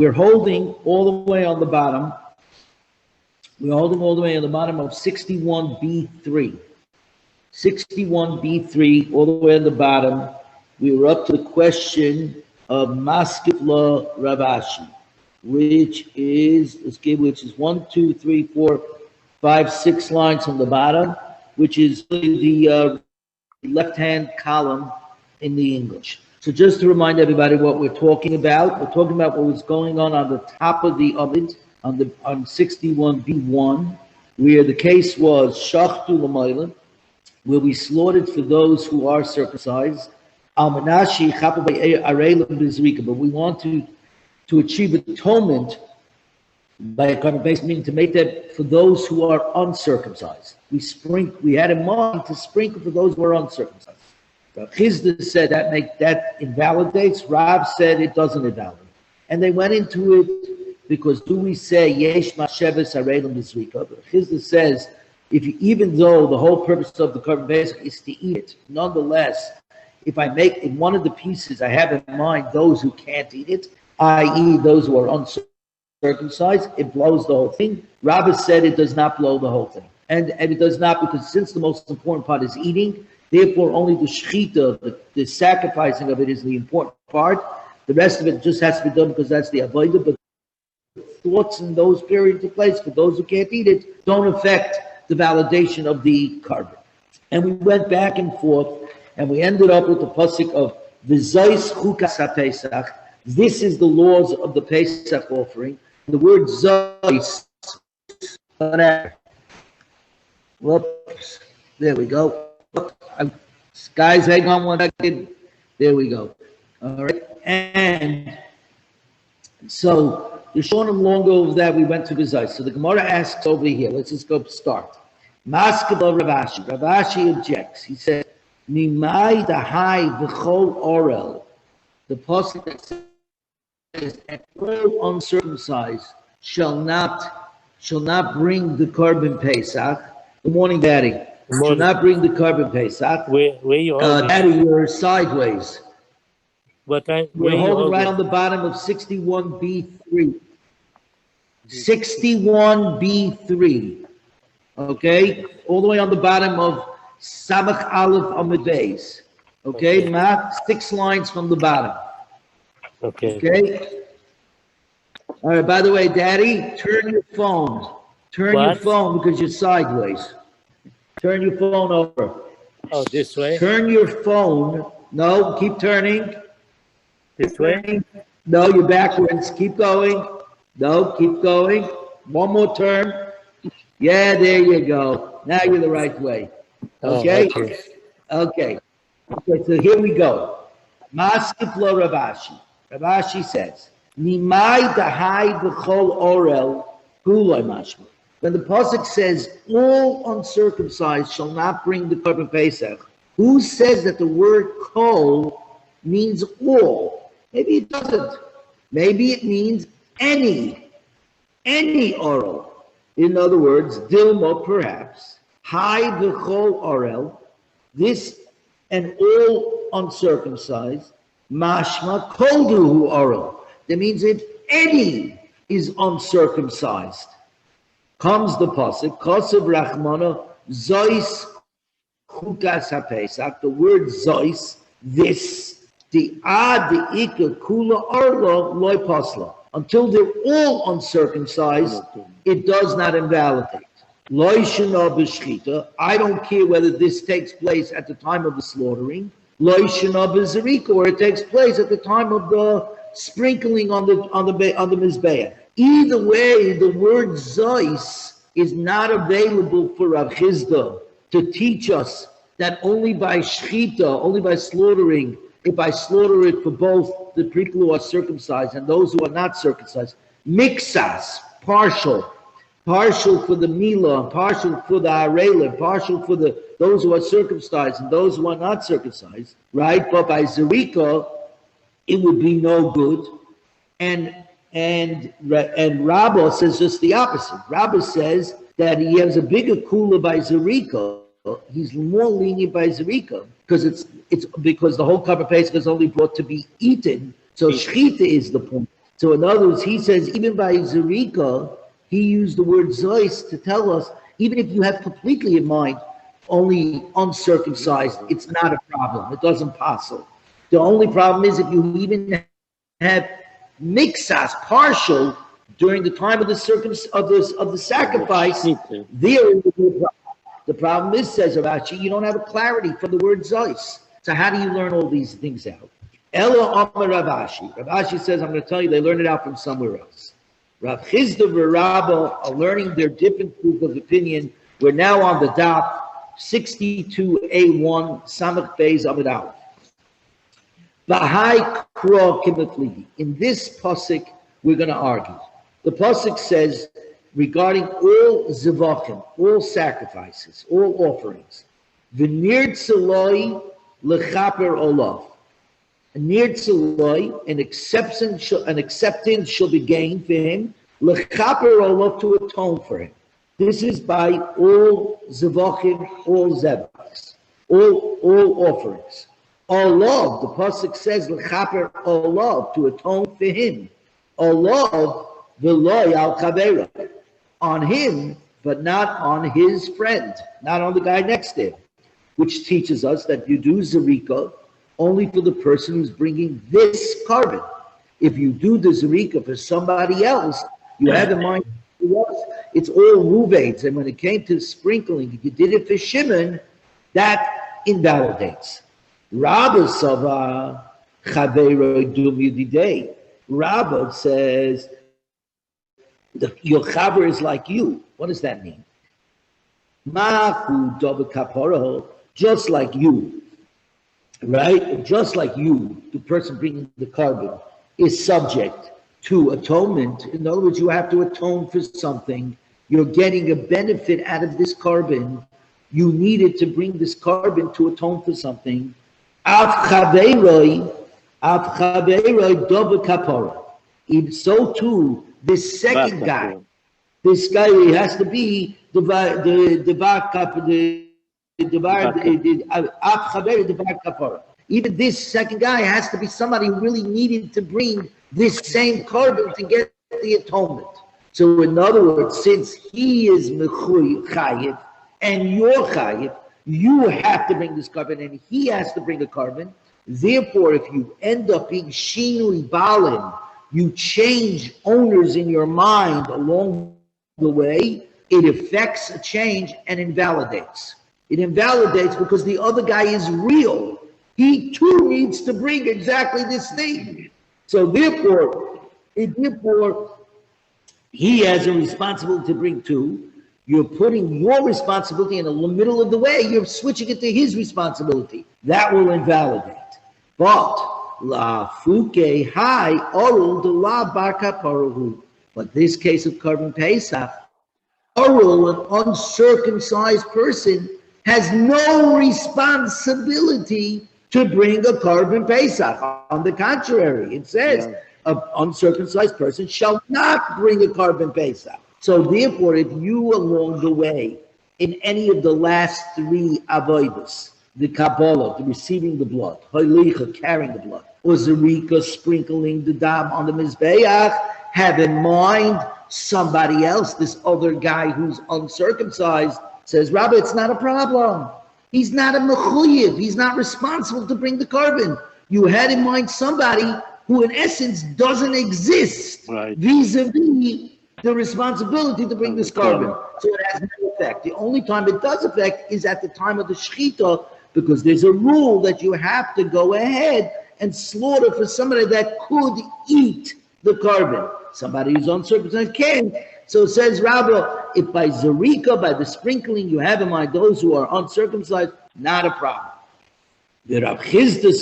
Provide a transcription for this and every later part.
We're holding all the way on the bottom. We're holding all the way on the bottom of 61b3. 61b3, all the way on the bottom. We were up to the question of Maskefla Ravashi, which is 1, 2, 3, 4, 5, 6 lines from the bottom, which is the left-hand column in the English. So just to remind everybody what we're talking about what was going on the top of the Amid, on 61b1, where the case was Shachtu L'Maylan, where we slaughtered for those who are circumcised. But we want to achieve atonement by a kind of base, meaning to make that for those who are uncircumcised. We had in mind to sprinkle for those who are uncircumcised. Chizda said that invalidates. Rav said it doesn't invalidate. And they went into it because do we say yesh masheves harelim b'zrika? But Chizda says even though the whole purpose of the korban pesach is to eat it, nonetheless, if I make in one of the pieces I have in mind those who can't eat it, i.e., those who are uncircumcised, it blows the whole thing. Rabbah said it does not blow the whole thing. And it does not, because since the most important part is eating, therefore only the shechita, the sacrificing of it is the important part. The rest of it just has to be done because that's the avodah, but thoughts in those periods of place for those who can't eat it don't affect the validation of the carbon. And we went back and forth, and we ended up with the pasuk of V'zais chukas haPesach. This is the laws of the Pesach offering. The word zais. Whoops. There we go. Guys, hang on one second. There we go. All right. And so the short and long of that, we went to V'zais. So the Gemara asks over here. Let's just go start. Maskeba Ravashi. Ravashi objects. He says, Mimai dahai v'chol orel. The pasuk that says, "And all uncircumcised shall not bring the korban pesach." Good morning, Daddy. Good morning. Shall not bring the korban pesach. Where you holding? Daddy, you're sideways. We're holding right on the bottom of 61b3. 61b3. Okay, all the way on the bottom of Samach Aleph Amud Beis. Okay, Math 6 lines from the bottom. Okay. All right. By the way, Daddy, turn your phone. Your phone because you're sideways. Turn your phone over. Oh, this way. Turn your phone. No, keep turning. This way. No, you're backwards. Keep going. No, keep going. One more turn. Yeah, there you go. Now you're the right way. Okay? Okay. So here we go. Maskefla Ravashi. Ravashi says, Nimai dahai b'chol orel guloi mashma. When the pasuk says, all uncircumcised shall not bring the korban pesach, who says that the word kol means all? Maybe it doesn't. Maybe it means any oral. In other words, Dilma perhaps, Hai v'chol orel, this and all uncircumcised, Mashma kolduhu orel. That means if any is uncircumcised. Comes the pasuk, Kosev Rachmana, Zois chukas haPesach, the word Zois, this, the ad, the ika, kula, orla, loy pasla. Until they're all uncircumcised, it does not invalidate. Loy shana b'shchita, I don't care whether this takes place at the time of the slaughtering, loy shana b'zerika, or it takes place at the time of the sprinkling on the mizbeach. Either way, the word Zois is not available for Rav Chizda to teach us that only by shchita, only by slaughtering, if I slaughter it for both the people who are circumcised and those who are not circumcised, mixas, partial for the milah, partial for the arelim, partial for those who are circumcised and those who are not circumcised, right? But by zerika, it would be no good. And Rabbah says just the opposite. Rabbah says that he has a bigger kula by zerika. He's more lenient by zerika because it's because the whole korban pesach is only brought to be eaten. So shchita is the point. So in other words, he says, even by Zerika, he used the word Zois to tell us, even if you have completely in mind only uncircumcised, it's not a problem. It doesn't passel. The only problem is if you even have mixas, partial, during the time of the sacrifice, there will be a problem. The problem is, says Rashi, you don't have a clarity for the word Zois. So how do you learn all these things out? Ella Amar Ravashi. Ravashi says, I'm going to tell you, they learned it out from somewhere else. Rav Chizda and Rabba are learning their different group of opinion. We're now on the daf 62A1 Samach Beis Amud Aleph. Bahai Kro Kimafligi. In this pasuk, we're going to argue. The pasuk says regarding all zivachim, all sacrifices, all offerings, v'nir tzaloi lechaper olav. Nir tzaloi, an acceptance shall be gained for him, lechaper olav, to atone for him. This is by all zivachim, all zebachs, all offerings. Olav, the pasuk says lechaper olav, to atone for him. Olav v'loy al chavera, on him, but not on his friend, not on the guy next to him, which teaches us that you do zerika only for the person who's bringing this carbon. If you do the zerika for somebody else, you have in mind it's all ruvates, and when it came to sprinkling, if you did it for Shimon, that invalidates. Rabba Sava Chavera Dum Yudidei. Rabba says your chaver is like you. What does that mean? Ma'hu dove kaporo, just like you, right? Just like you, the person bringing the carbon is subject to atonement. In other words, you have to atone for something. You're getting a benefit out of this carbon. You needed to bring this carbon to atone for something. Av chaveroi dove kaporo. If so too, this second guy, this guy has to be the even this second guy has to be somebody who really needed to bring this same carbon to get the atonement. So in other words, since he is mechuy chayiv and you're chayiv, you have to bring this carbon and he has to bring a carbon. Therefore, if you end up being shinui balin, you change owners in your mind along the way, it affects a change and invalidates. It invalidates because the other guy is real. He too needs to bring exactly this thing. So therefore, he has a responsibility to bring two. You're putting your responsibility in the middle of the way. You're switching it to his responsibility. That will invalidate. But la fuke hai orul de la barka paruhu. But this case of Korban Pesach, orul, an uncircumcised person, has no responsibility to bring a Korban Pesach. On the contrary, it says an uncircumcised person shall not bring a Korban Pesach. So therefore, if you along the way, in any of the last three avodas, the Kabbalah, the receiving the blood, Hoilicha, carrying the blood, or Zerika, sprinkling the dam on the Mizbeach, have in mind somebody else, this other guy who's uncircumcised, says, Rabbi, it's not a problem. He's not a mechuyev. He's not responsible to bring the carbon. You had in mind somebody who in essence doesn't exist vis-a-vis the responsibility to bring this carbon. So it has no effect. The only time it does affect is at the time of the shechita, because there's a rule that you have to go ahead and slaughter for somebody that could eat the carbon. Somebody who's uncircumcised can. So it says, Rabbi, if by Zerika, by the sprinkling, you have in mind those who are uncircumcised, not a problem. The Rav Chizda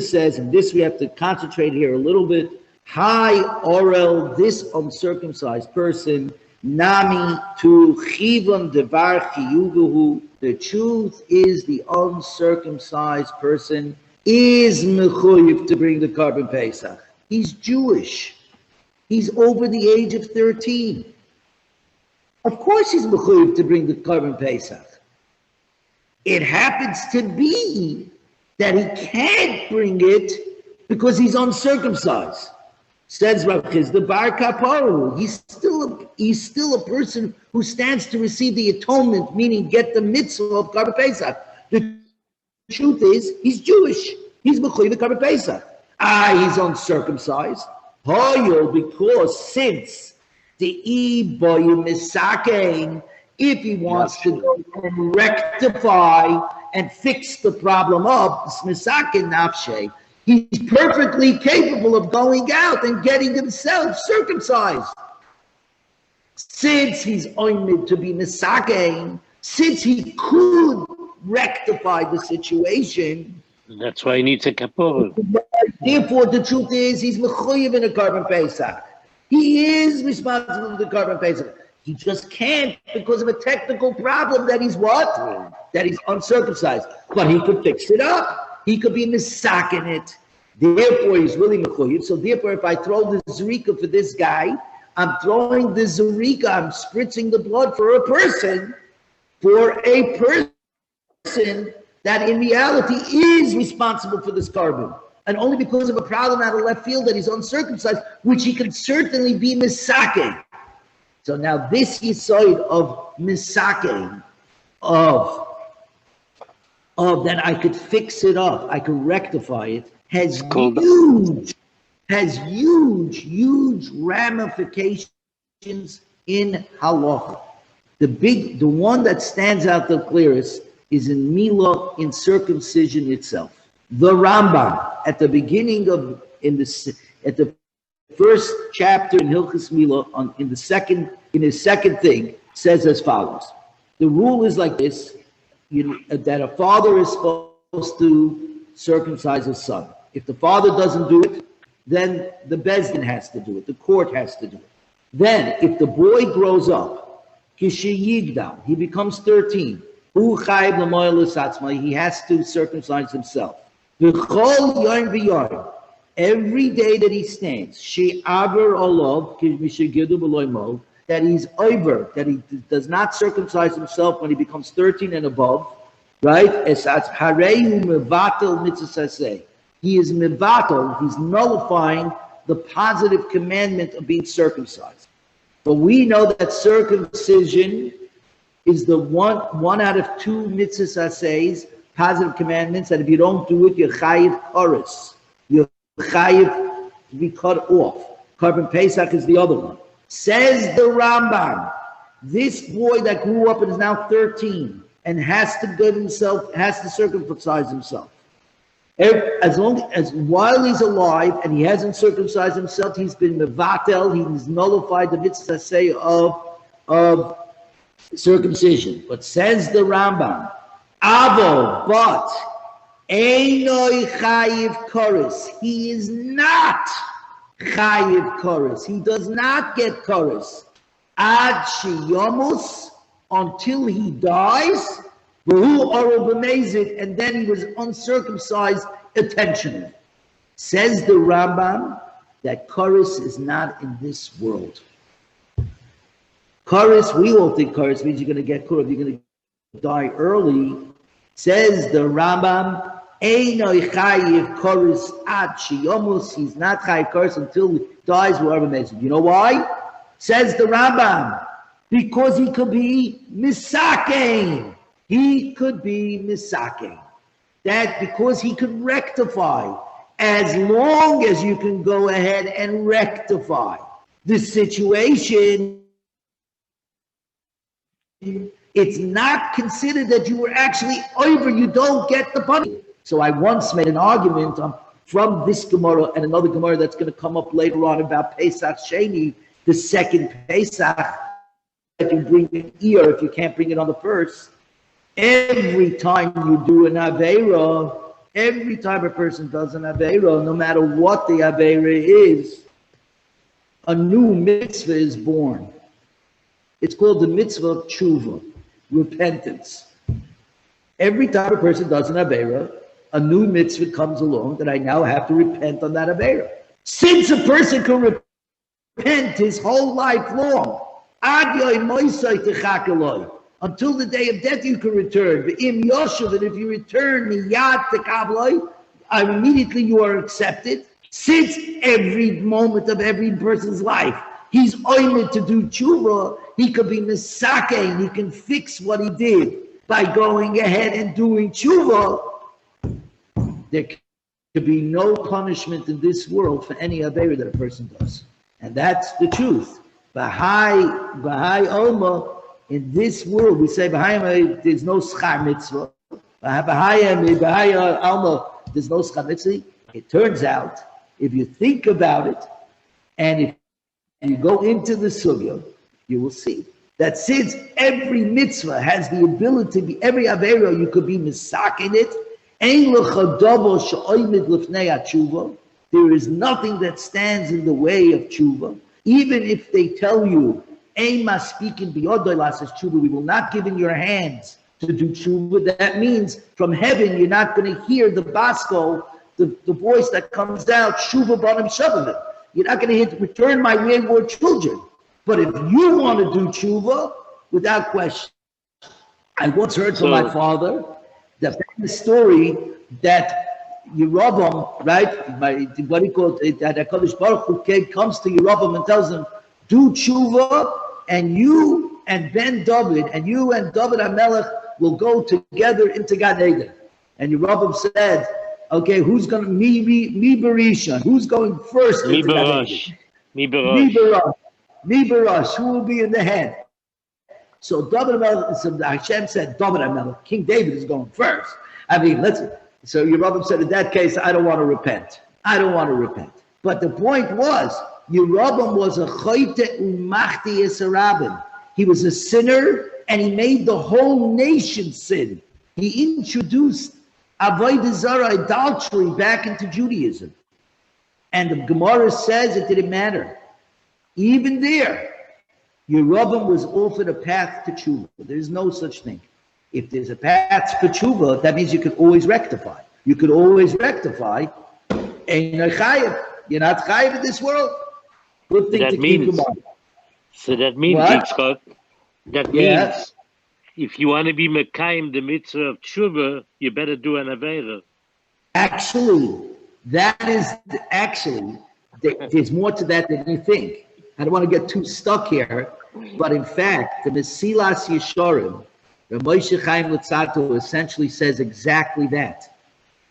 says, and this we have to concentrate here a little bit, Hi Orel, this uncircumcised person, Nami tu chivon devar chiyugahu. The truth is the uncircumcised person is mechuyev to bring the Korban Pesach. He's Jewish. He's over the age of 13. Of course he's mechuyev to bring the Korban Pesach. It happens to be that he can't bring it because he's uncircumcised. Says Rav Chisda Bar Kaparu. He's still a person who stands to receive the atonement, meaning get the mitzvah of Karban Pesach. The truth is, he's Jewish. He's Mechuyev the Karban Pesach. He's uncircumcised. Because since the Iboyu Misakein, if he wants to go and rectify and fix the problem up, Misakein Nafshe, he's perfectly capable of going out and getting himself circumcised. Since he's oimid to be Misakein, since he could rectify the situation, that's why he needs a kapor. Therefore, the truth is, he's mechuyev in a Karban Pesach. He is responsible for the Karban Pesach. He just can't because of a technical problem that he's what? That he's uncircumcised. But he could fix it up. He could be misakin it. Therefore, he's really mechuyev. So therefore, if I throw the zrika for this guy, I'm throwing the zrika, I'm spritzing the blood for a person that in reality is responsible for this carbon. And only because of a problem out of left field that he's uncircumcised, which he can certainly be misake. So now this yisoid of misake, of that I could fix it up, I could rectify it, has huge ramifications in halacha. The one that stands out the clearest is in Milah, in circumcision itself. The Rambam at the beginning of at the first chapter in Hilchos Milah, in his second thing, says as follows: the rule is like this: that a father is supposed to circumcise his son. If the father doesn't do it, then the Bezdin has to do it. The court has to do it. Then, if the boy grows up, Kishiyigdal, he becomes 13. He has to circumcise himself. Every day that he stands, that he's over, that he does not circumcise himself when he becomes 13 and above, right? He is mevatel, he's nullifying the positive commandment of being circumcised. But we know that circumcision is the one out of two mitzvahs assays, positive commandments, that if you don't do it, you're chayiv koros. You're chayiv to be cut off. Karban Pesach is the other one. Says the Rambam, this boy that grew up and is now 13 and has to circumcise himself. While he's alive and he hasn't circumcised himself, he's been mevatel, he's nullified the mitzvah say of circumcision. But says the Rambam, Avo, but Einoi chayiv koros. He is not chayiv koros. He does not get koros. Ad sheyomus, until he dies. And then he was uncircumcised intentionally. Says the Rambam that koros is not in this world. Koros, we all think koros means you're going to get kurv, you're going to die early. Says the Rambam, Einoi chayiv koros ad sheyomus. He's not chayiv koros until he dies. Whoever makes it. You know why? Says the Rambam, because he could be misakein. He could be misakein. That because he could rectify, as long as you can go ahead and rectify the situation, it's not considered that you were actually over, you don't get the punishment. So I once made an argument from this Gemara and another Gemara that's going to come up later on about Pesach Sheni, the second Pesach, that you bring an ear if you can't bring it on the first. Every time you do an Aveira, every time a person does an Aveira, no matter what the Aveira is, a new mitzvah is born. It's called the mitzvah of tshuva, repentance. Every time a person does an Aveira, a new mitzvah comes along that I now have to repent on that Aveira. Since a person can repent his whole life long, until the day of death you can return. Im Yoshev, and if you return miyad tekabloi, immediately you are accepted. Since every moment of every person's life, he's oimed to do tshuva, he could be misake, he can fix what he did by going ahead and doing tshuva. There could be no punishment in this world for any avera that a person does. And that's the truth. Bahai Alma, in this world, we say Bahai, there's no schar mitzvah. Bahai Alma, there's no schar mitzvah. It turns out, if you think about it, and if you go into the sugya, you will see that since every mitzvah has the ability to be, every avera you could be misak in it, there is nothing that stands in the way of tshuva. Even if they tell you, speaking tshuva, we will not give in your hands to do tshuva. That means from heaven you're not going to hear the basko, the voice that comes out, tshuva banim shavavim. You're not going to hear, return my wayward children. But if you want to do tshuva, without question. I once heard from my father the famous story that Yerobam, right, what he called it, that HaKadosh Baruch Hu comes to Yerobam and tells him, do tshuva, and you and Ben David, and you and David HaMelech will go together into Gan Eden. And Yerobam said, okay, who's going to, me Berisha, who's going first into Gan Eden? Me Barash, who will be in the head? So David HaMelech, so Hashem said, David HaMelech, King David is going first. I mean, so Yerobam said, in that case, I don't want to repent. I don't want to repent. But the point was, Yerobam was a choyte umachti yisarabim. He was a sinner, and he made the whole nation sin. He introduced avodah zarah, idolatry, back into Judaism. And the Gemara says it didn't matter. Even there, Yerobam was offered a path to tshuva. There's no such thing. If there's a path for tshuva, that means you could always rectify. You could always rectify. And you're not chayiv in this world. Good thing to keep in mind. So that means, Scott, that means if you want to be mekayim the mitzvah of tshuva, you better do an avera. Actually, there's more to that than you think. I don't want to get too stuck here, but in fact, the Mesilas Yesharim, the Moshe Chaim Luzzatto essentially says exactly that.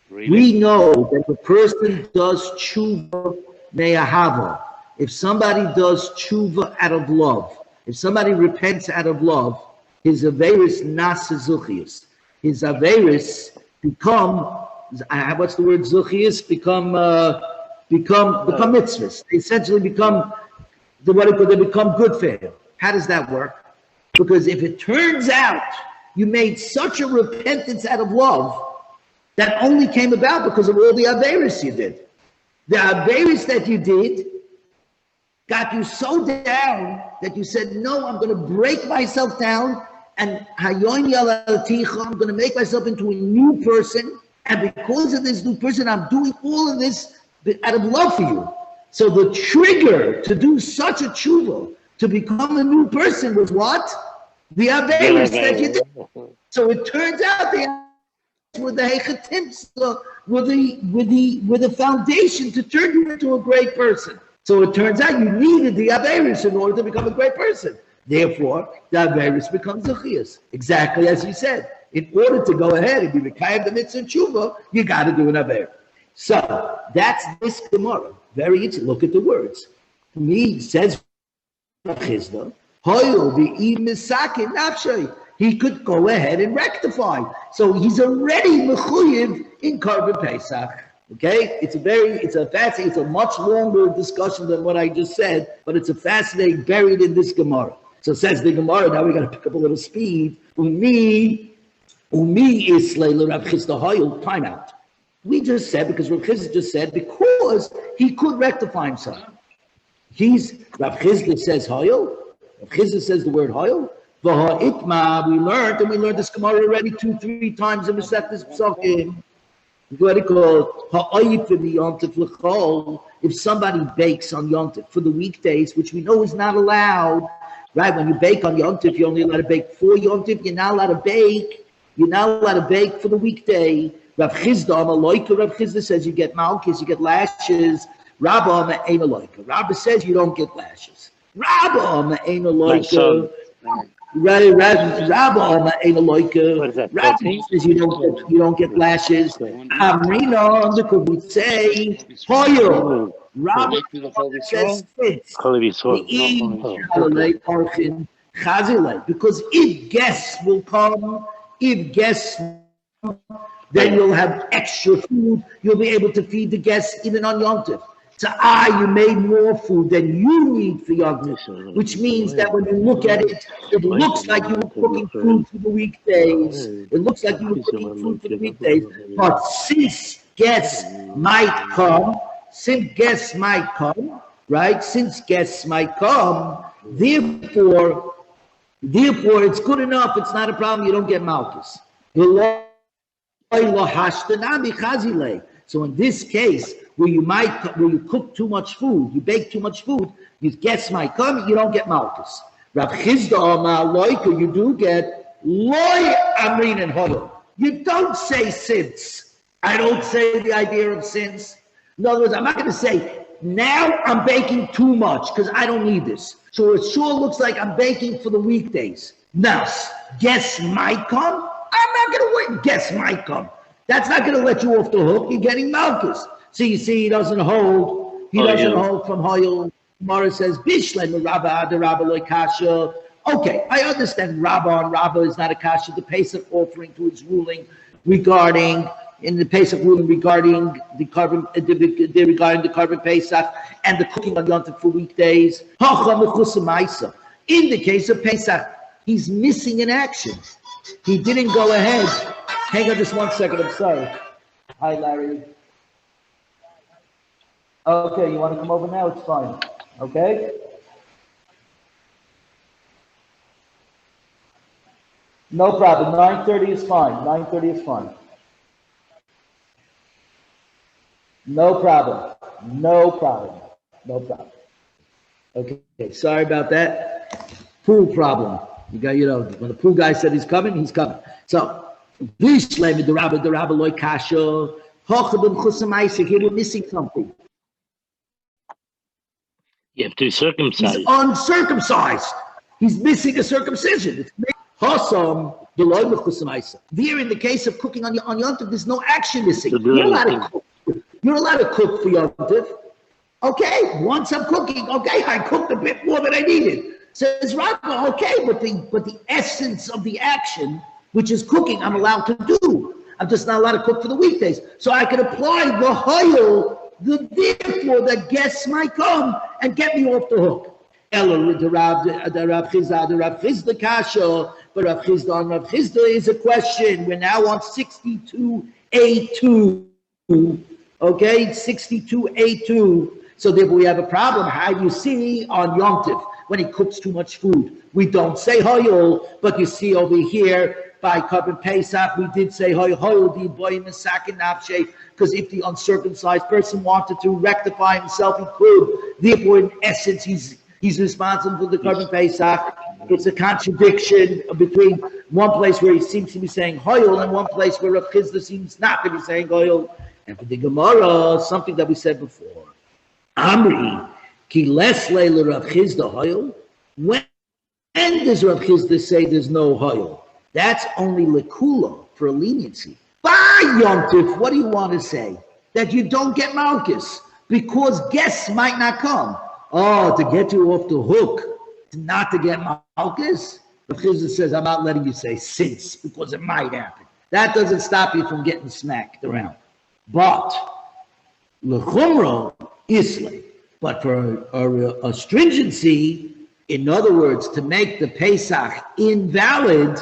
Really? We know that the person does tshuva me'ahava. If somebody does tshuva out of love, if somebody repents out of love, his averis nasa zuchius. His averis become, what's the word zuchius? Become mitzvahs. They essentially become they become good for him. How does that work? Because if it turns out you made such a repentance out of love, that only came about because of all the averis you did. The averis that you did got you so down that you said, no, I'm going to break myself down, and I'm going to make myself into a new person, and because of this new person, I'm doing all of this out of love for you. So the trigger to do such a tshuva, to become a new person, was what? The averis that you did. So it turns out with the hechatim, with the foundation to turn you into a great person. So it turns out you needed the averis in order to become a great person. Therefore, the averis becomes zuchias. Exactly as you said. In order to go ahead and be mekayim the mitzvah and tshuva, you got to do an aver. So that's this Gemara. Very interesting. Look at the words. Me says Chisda, he could go ahead and rectify. So he's already mechuyev in Korban Pesach. Okay, it's a much longer discussion than what I just said, but it's a fascinating buried in this Gemara. So says the Gemara. Now we got to pick up a little speed. Umi is Rav Chisda Hoyel. Time out. We just said, because Rav Chisda just said, because he could rectify himself. Rav Chisda says Hoyel. Rav Chisda says the word Hoyel. V'ha'itma, we learned this Gemara already 2-3 times in Masechtas Pesachim. What it called ha'ayif in the yontif l'chol. If somebody bakes on yontif for the weekdays, which we know is not allowed, right? When you bake on yontif, you're only allowed to bake for yontif. You're not allowed to bake. You're not allowed to bake for the weekday. Rav Chisda, Rav Chisda says you get malchus, you get lashes Rabba ain't a loika. Rabba says you don't get lashes. Rabba ain't a loika. Rabba ain't a loika. Rabba says you don't get lashes. Amrina, look what we say. Hoyo. Rabba says fits. Because if guests will come, then you'll have extra food. You'll be able to feed the guests even on Yom Tov. You made more food than you need for Yom Tov, which means that when you look at it, it looks like you were cooking food for the weekdays. It looks like you were cooking food for the weekdays. But since guests might come, right? Since guests might come, therefore, it's good enough. It's not a problem. You don't get malchus. So in this case, where you cook too much food, you bake too much food, your guests might come, you don't get malchus. Rav Chizda Amar Loika, you do get loy amrin and hodol. You don't say since. I don't say the idea of since. In other words, I'm not going to say, now I'm baking too much because I don't need this. So it sure looks like I'm baking for the weekdays. Now, guests might come. I'm not going to wait. Guests might come. That's not going to let you off the hook. You're getting malchus. So you see, he doesn't hold. Hold from Hoyel. Mara says, Bishlem Rabba, the Rabba loy kasha. Okay, I understand Rabba is not a kasha. The Pesach offering to its ruling regarding the carbon Pesach and the cooking on Yom Tov for weekdays. In the case of Pesach, he's missing an action. He didn't go ahead. Hang on just 1 second, I'm sorry. Hi, Larry. Okay, you want to come over now? It's fine. Okay? No problem. 9:30 is fine. 9:30 is fine. No problem. No problem. No problem. Okay, sorry about that. Pool problem. You got, when the pool guy said he's coming, he's coming. So, the Rabba loy kasha. Here we're missing something. You have to circumcise. He's uncircumcised. He's missing a circumcision. There, in the case of cooking on Yom Tov, there's no action missing. You're allowed to cook for Yom Tov. Okay, once I'm cooking, I cooked a bit more than I needed. Says Rabba, okay, but the essence of the action, which is cooking, I'm allowed to do. I'm just not allowed to cook for the weekdays. So I can apply the hoyel, therefore the guests might come and get me off the hook. The Rav Chizda kasha, but Rav Chizda is a question. We're now on 62A2. Okay, 62A2. So therefore we have a problem. How do you see on Yom Tov when he cooks too much food? We don't say hoyel, but you see over here by Carbon Pesach, we did say hoyel di boy misakin nafshe, because if the uncircumcised person wanted to rectify himself, he could. Therefore, in essence, he's responsible for the Carbon Pesach. It's a contradiction between one place where he seems to be saying hoyel and one place where Rav Chizda seems not to be saying hoyel. And for the Gemara, something that we said before. Amri, ki les leila Rav Chizda hoyel. When does Rav Chizda say there's no hoyel? That's only lekula for leniency. By Yom Tov, what do you want to say? That you don't get malchus because guests might not come. Oh, to get you off the hook, not to get malchus? Rav Chizda says, I'm not letting you say since, because it might happen. That doesn't stop you from getting smacked around. But lechumra isle. But for a stringency, in other words, to make the Pesach invalid,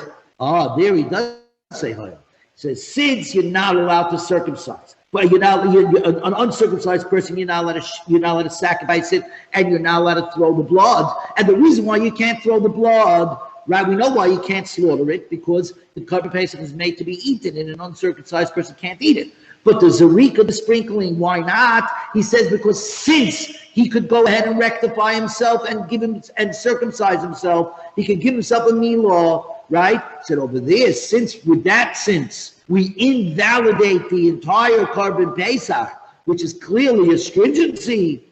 there he does say hoyel. He says, since you're not allowed to circumcise, but you're an uncircumcised person, you're not allowed to sacrifice it, and you're not allowed to throw the blood. And the reason why you can't throw the blood, right? We know why you can't slaughter it, because the Carbon Pesach is made to be eaten, and an uncircumcised person can't eat it. But the Zarika, the sprinkling, why not? He says because since he could go ahead and rectify himself and circumcise himself, he could give himself a milah, right? He said over there, since we invalidate the entire Carbon Pesach, which is clearly a stringency,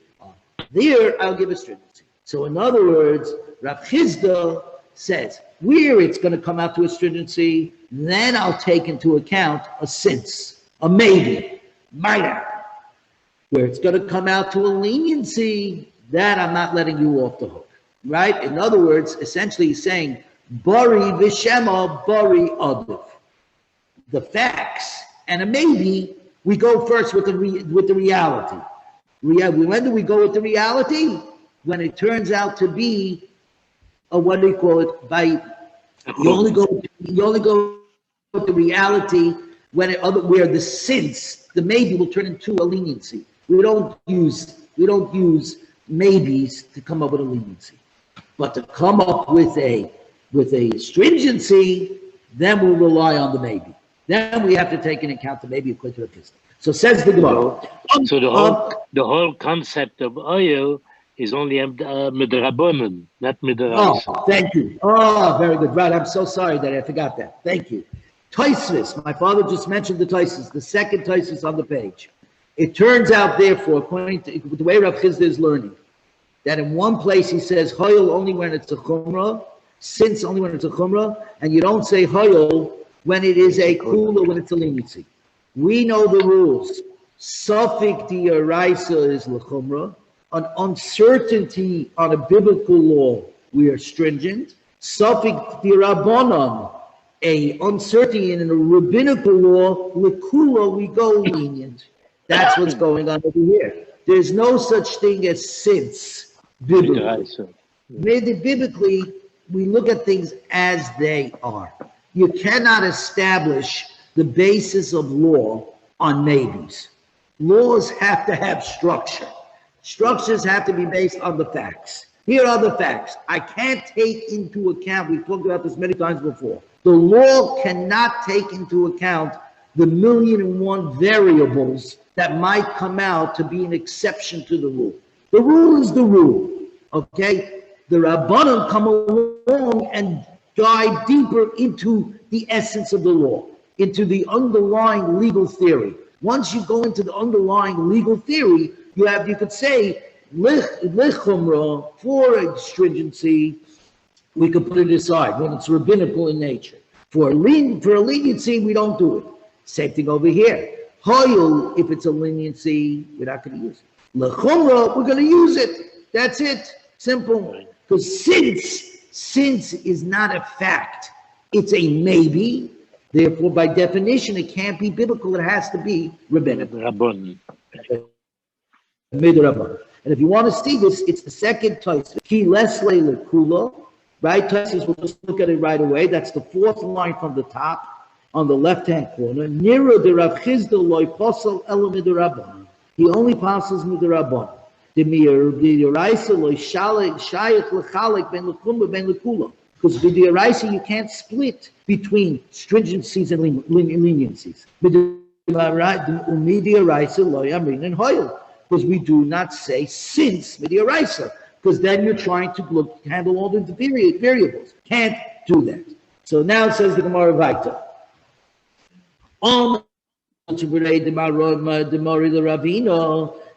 there I'll give a stringency. So in other words, Rav Chisda says, where it's going to come out to a stringency, then I'll take into account a since, a maybe, might happen. Where it's going to come out to a leniency, that I'm not letting you off the hook, right? In other words, essentially he's saying, Bari v'shema, bari adav. The facts and a maybe, we go first with the reality. When do we go with the reality? When it turns out to be what do you call it? You only go with the reality where the since, the maybe will turn into a leniency. We don't use maybes to come up with a leniency, but to come up with a stringency, then we'll rely on the maybe. Then we have to take into account the maybe according to the pistol. So says the Gemara. So the whole concept of oil is only midrabanan, not midrash. Oh, thank you. Oh, very good. Right, I'm so sorry that I forgot that. Thank you. Tosfos, my father just mentioned the Tosfos, the second Tosfos on the page. It turns out, therefore, according to the way Rav Chisda is learning, that in one place he says hoyel only when it's a chumrah, since only when it's a chumrah, and you don't say hoyel when it is a kula, when it's a leniency. We know the rules. Safik di'araisa is l'chumrah. An uncertainty on a biblical law, we are stringent. Safik di'rabanan, a uncertainty in a rabbinical law, l'kula, we go lenient. That's what's going on over here. There's no such thing as since biblically. Biblically, we look at things as they are. You cannot establish the basis of law on maybes. Laws have to have structure. Structures have to be based on the facts. Here are the facts. I can't take into account, we've talked about this many times before, the law cannot take into account the 1,000,001 variables that might come out to be an exception to the rule. The rule is the rule, okay? The Rabbanan come along and dive deeper into the essence of the law, into the underlying legal theory. Once you go into the underlying legal theory, you could say, lechumra, for a stringency, we could put it aside when it's rabbinical in nature. For a leniency, we don't do it. Same thing over here. Hoyel, if it's a leniency, we're not going to use it. Lechumra, we're going to use it. That's it. Simple. Because since is not a fact, it's a maybe. Therefore, by definition, it can't be biblical. It has to be rabbinical. Midrabban. And if you want to see this, it's the second Tosfos. Ki lesle lekula, right? Tosfos, we'll just look at it right away. That's the fourth line from the top on the left-hand corner. Nira de Rav Chisda loy posel elo midrabban. He only passes midrabban. The Raisa loy shayach lechalek ben lekumba ben lekula. Because with the Raisa, you can't split between stringencies and leniencies. Because we do not say since midiraisa, because then you're trying to handle all the variables. Can't do that. So now it says the Gemara Vaita.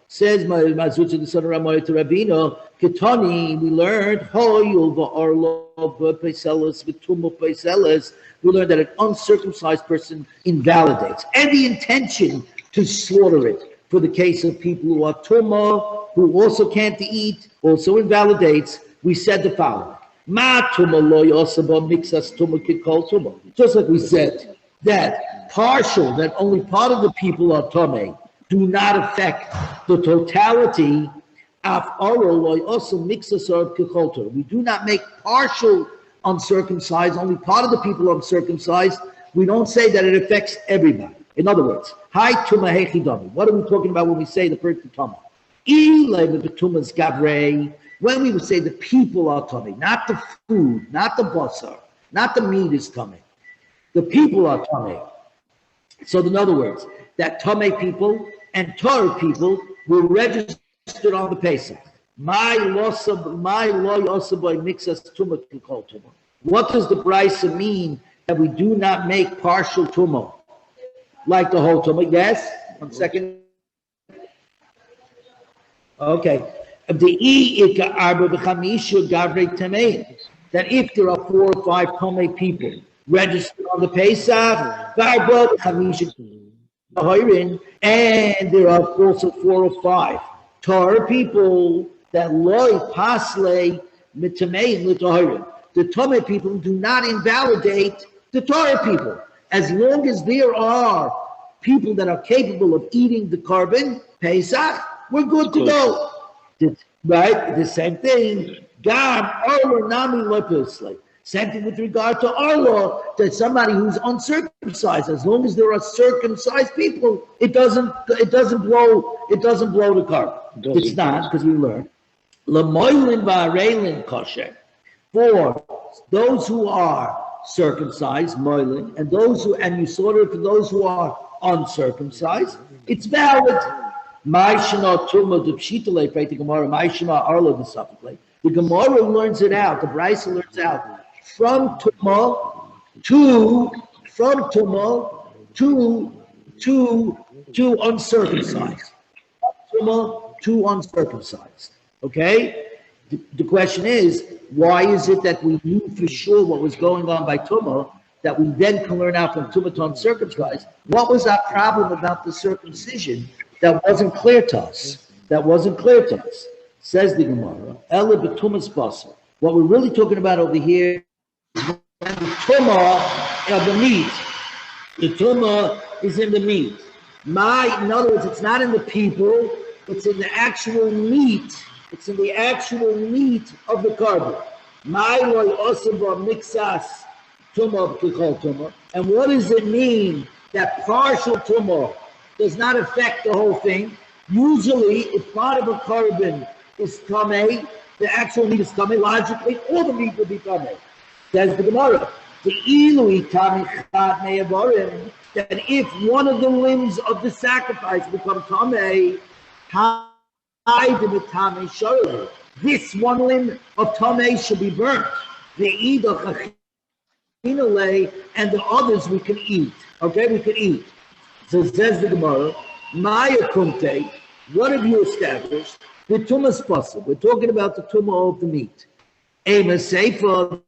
Says Mazucha the son of Ramoy to Ravino, Ketani, we learned we learned that an uncircumcised person invalidates, and the intention to slaughter it for the case of people who are tumah, who also can't eat, also invalidates. We said the following: Ma tumah lo yosaba mixas tumah kikol tumah. Just like we said that that only part of the people are tumah do not affect the totality. We do not make partial uncircumcised, only part of the people are uncircumcised. We don't say that it affects everybody. In other words, what are we talking about when we say the person tumah? When we would say the people are tummy, not the food, not the basar, not the meat is tummy. The people are tummy. So in other words, that tummy people and Torah people were registered on the Pesach. My loy osaboy mixas tumah kikol tumah. What does the brisa mean that we do not make partial tumah, like the whole tumah? Yes. 1 second. Okay. That if there are 4 or 5 Tomei people registered on the Pesach, and there are also 4 or 5 Torah people that loy pasle mitamein l'tohirim. The Tomei people do not invalidate the Torah people. As long as there are people that are capable of eating the carbon Pesach, we're good to go. Right? The same thing. God, Arlo Nami Lepusle. Same thing with regard to Arlo, that somebody who's uncircumcised, as long as there are circumcised people, it doesn't blow the carbon. It's not, because we learned. Lamoilin va'areilin kosher. For those who are circumcised, moilin, and you slaughter for those who are uncircumcised, it's valid. The Gemara learns it out. The Brisa learns out from Tumah to uncircumcised. Tumah to uncircumcised. Okay. The question is, why is it that we knew for sure what was going on by Tumah, that we then can learn out from Tumah to uncircumcised? What was our problem about the circumcision that wasn't clear to us? Says the Gemara, Ela b'tumas basar. What we're really talking about over here is the tumah of the meat. The tumah is in the meat. In other words, it's not in the people, it's in the actual meat. It's in the actual meat of the carbon. And what does it mean that partial tumah does not affect the whole thing? Usually, if part of a carbon is tamei, the actual meat is tamei, logically, all the meat will be tamei. Says the Gemara, that if one of the limbs of the sacrifice become tamei, this one limb of tamei should be burnt. And the others we can eat. Okay, we can eat. So says the Gemara, Maya Kumte, what have you established? The Tumah Spasa. We're talking about the Tumah of the meat. Ema Seifa.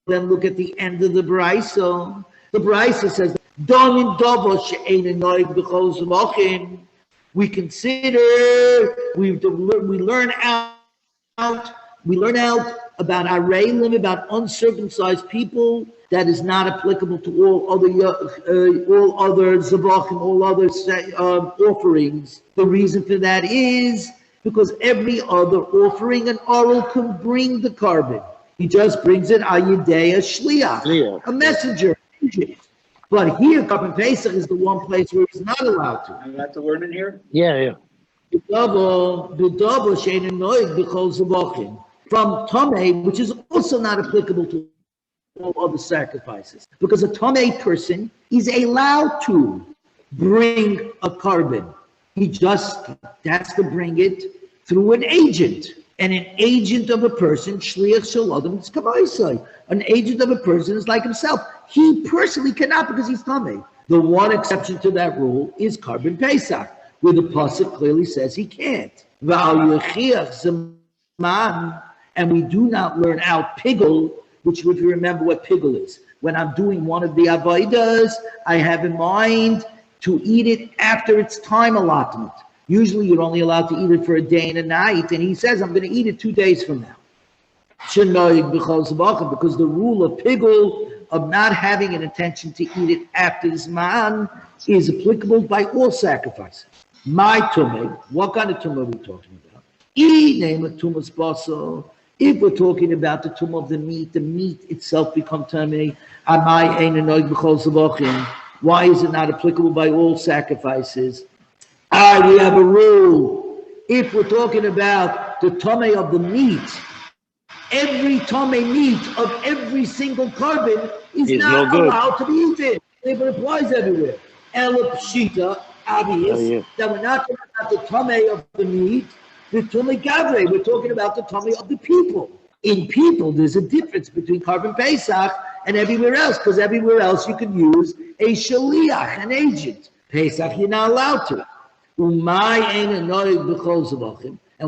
Then look at the end of the Brisa. The Brisa says, Domin Dovo She'ein Noig B'chol Zamochin. We consider, we learn out about Areilim, about uncircumcised people, that is not applicable to all other Zavachim, all other offerings. The reason for that is because every other offering, an oral can bring the carbon. He just brings it Ayidei Shliach, a messenger. But here, Carbon Pesach is the one place where he's not allowed to. You got to learn in here? Yeah. From Tomei, which is also not applicable to all other sacrifices. Because a Tomei person is allowed to bring a carbon. He just has to bring it through an agent. And an agent of a person, Shliach Shalom, is Kamaisai. An agent of a person is like himself. He personally cannot because he's Tomei. The one exception to that rule is Carbon Pesach, where the pasuk clearly says he can't. And we do not learn out pigul, which if you remember what pigul is. When I'm doing one of the avodas, I have in mind to eat it after its time allotment. Usually you're only allowed to eat it for a day and a night, and he says, I'm going to eat it 2 days from now. Because the rule of pigul, of not having an intention to eat it after this man, is applicable by all sacrifices. My tumah, what kind of tumah are we talking about? Name of tumah's basal. If we're talking about the tumah of the meat itself become tamei. Why is it not applicable by all sacrifices? We have a rule. If we're talking about the tamei of the meat, every tamei meat of every single carbon is not allowed to be eaten. It applies everywhere. Ela pshita, obvious, that we're not talking about the tamei of the meat, the tamei gavre. We're talking about the tamei of the people. In people, there's a difference between Carbon Pesach and everywhere else, because everywhere else you can use a shaliach, an agent. Pesach, you're not allowed to. And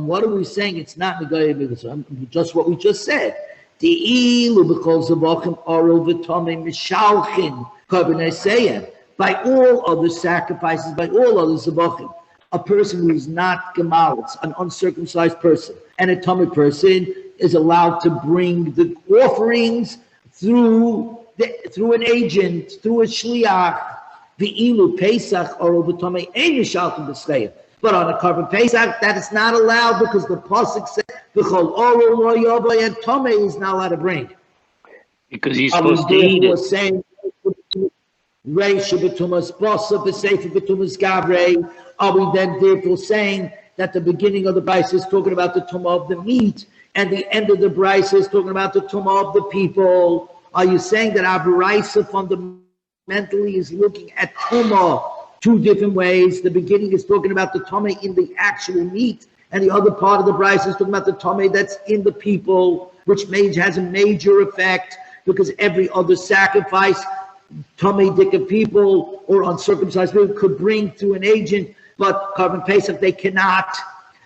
what are we saying? It's not just what we just said. By all other sacrifices, by all other zabachim, a person who is not gemalitz, an uncircumcised person, and a tamid person is allowed to bring the offerings through an agent, through a shliach. Ve'ilu Pesach or Ovatome ein mishalchim b'scheiah. But on a carbon Pesach, that is not allowed because the pasuk says v'chol oro lo yavai, and Tome is not allowed to bring. Because he's supposed to eat it. Saying, Reish b'tumas basa b'sefer b'tumas gabrei. Are we then therefore saying that the beginning of the brayso is talking about the tumah of the meat, and the end of the brayso is talking about the tumah of the people? Are you saying that our brayso fundamentally is looking at tumah two different ways? The beginning is talking about the tumah in the actual meat, and the other part of the brayso is talking about the tumah that's in the people, which has a major effect because every other sacrifice, tumah dika people or uncircumcised people could bring through an agent, but carbon Pesach they cannot,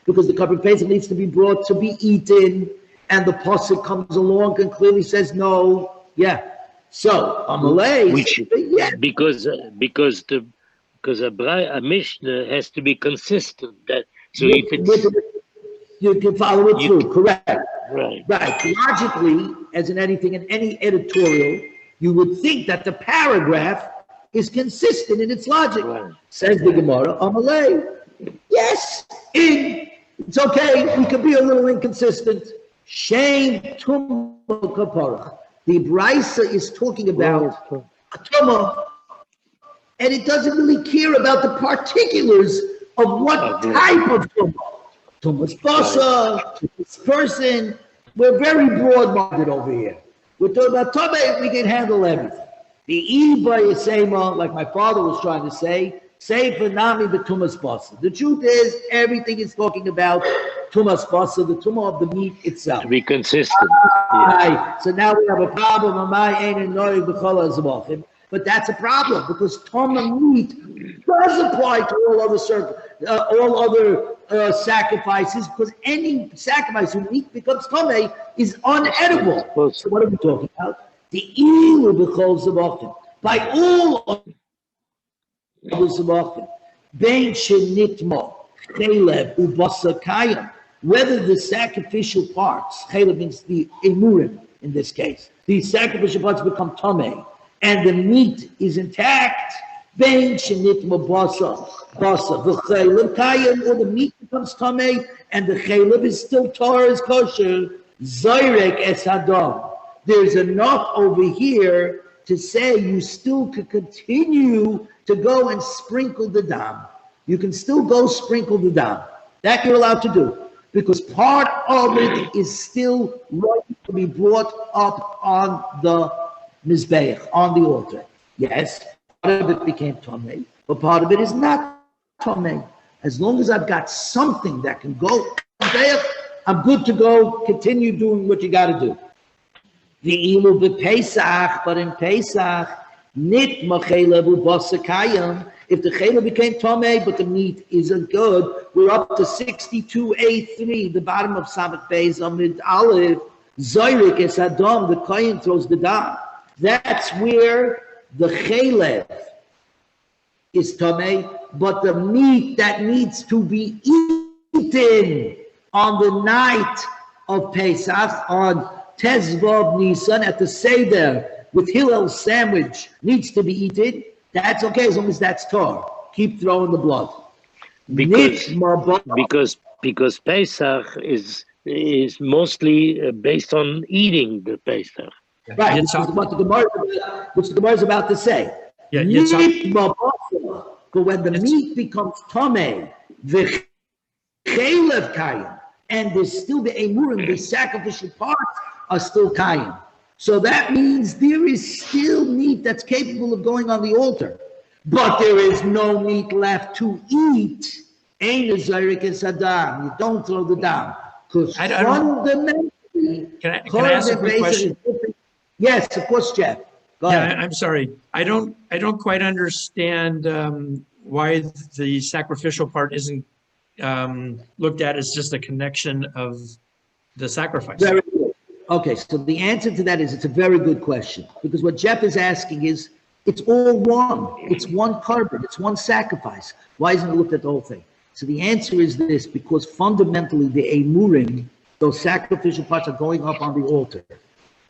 because the carbon Pesach needs to be brought to be eaten, and the pasuk comes along and clearly says no. Yeah. So Amalei, because a Mishnah has to be consistent. That so if it's you can follow it through, correct? Right. Logically, as in anything in any editorial, you would think that the paragraph is consistent in its logic. Right. Says the Gemara, Amalei. Yes, it's okay. We could be a little inconsistent. Shame tumah kaparach. The brayso is talking about a tumah, and it doesn't really care about the particulars of what type of tumah. Tumah's basa, this person. We're very broad-minded over here. We're talking about tumah, we can handle everything. The Iba Yisema, like my father was trying to say for Nami the Tumas Basa. The truth is, everything is talking about Tumas Basa, the Tumah of the meat itself. To be consistent. So now we have a problem. But that's a problem because Tumah meat does apply to all other sacrifices, because any sacrifice when meat becomes Tumah is unedible. So what are we talking about? The ilu b'chol zabachim, by all of the zabachim, bein shenitmo chelev ubasa kayim, whether the sacrificial parts, chelev means the emurim in this case, these sacrificial parts become tamei, and the meat is intact, bein shenitmo basa v'chelev kayim, or the meat becomes tamei and the chelev is still tar, is kosher, zayrek es hadam. There's enough over here to say you still could continue to go and sprinkle the dam. You can still go sprinkle the dam. That you're allowed to do, because part of it is still right to be brought up on the mizbeach, on the altar. Yes, part of it became tamei, but part of it is not tamei. As long as I've got something that can go mizbeach, I'm good to go. Continue doing what you got to do. The ilu b'Pesach, but in Pesach, nit machelevu basakayim. If the chelev became tomei, but the meat isn't good, we're up to 62a3, the bottom of Samach Beis Amid Aleph. Zoyrik es Adam, the kohen throws the dam. That's where the chelev is tomei, but the meat that needs to be eaten on the night of Pesach, on Tezvav Nisan at the Seder with Hillel's sandwich needs to be eaten. That's okay as long as that's tar. Keep throwing the blood. Because Pesach is mostly based on eating the Pesach. Right, which the Gemara is about to say. Yeah, but when the meat becomes tamei, the chelev kayim, and there's still the emurim, the sacrificial parts are still kayim. So that means there is still meat that's capable of going on the altar, but there is no meat left to eat. Ein zarik es adam. You don't throw the dam, because fundamentally, can I ask a quick question? Yes, of course, Jeff. Go ahead. I'm sorry. I don't quite understand why the sacrificial part isn't looked at as just a connection of the sacrifice. Very good. Okay, so the answer to that is it's a very good question, because what Jeff is asking is, it's all one. It's one carbon. It's one sacrifice. Why isn't it looked at the whole thing? So the answer is this, because fundamentally the emurim, those sacrificial parts, are going up on the altar.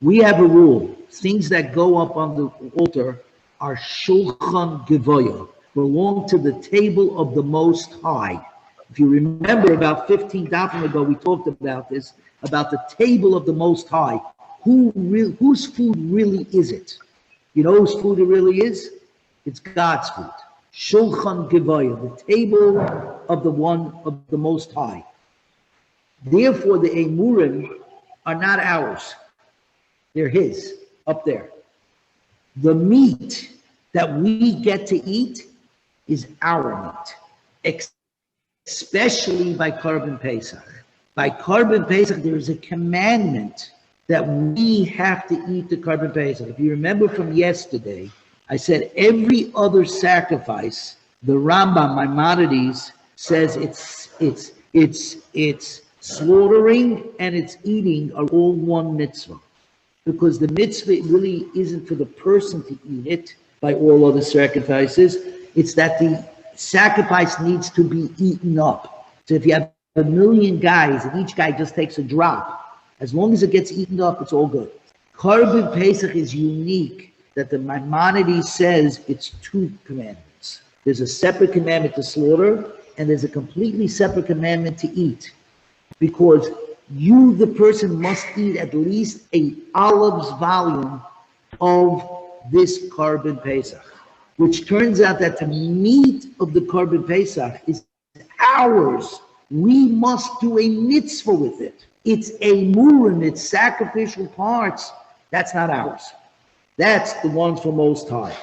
We have a rule. Things that go up on the altar are shulchan gevoya, belong to the table of the Most High. If you remember, about 15 dafim ago, we talked about this, about the table of the Most High. Whose food really is it? You know whose food it really is? It's God's food. Shulchan gevoya, the table of the one of the Most High. Therefore, the emurim are not ours. They're his, up there. The meat that we get to eat is our meat, especially by Korban Pesach. By Korban Pesach, there is a commandment that we have to eat the Korban Pesach. If you remember from yesterday, I said every other sacrifice, the Rambam Maimonides says it's slaughtering and it's eating are all one mitzvah. Because the mitzvah really isn't for the person to eat it by all other sacrifices. It's that the sacrifice needs to be eaten up. So if you have 1 million guys and each guy just takes a drop, as long as it gets eaten up, it's all good. Korban Pesach is unique that the Maimonides says it's 2 commandments. There's a separate commandment to slaughter and there's a completely separate commandment to eat. Because you, the person, must eat at least an olive's volume of this Korban Pesach, which turns out that the meat of the Korban Pesach is ours. We must do a mitzvah with it. It's emurim, it's sacrificial parts. That's not ours. That's the ones for Most High.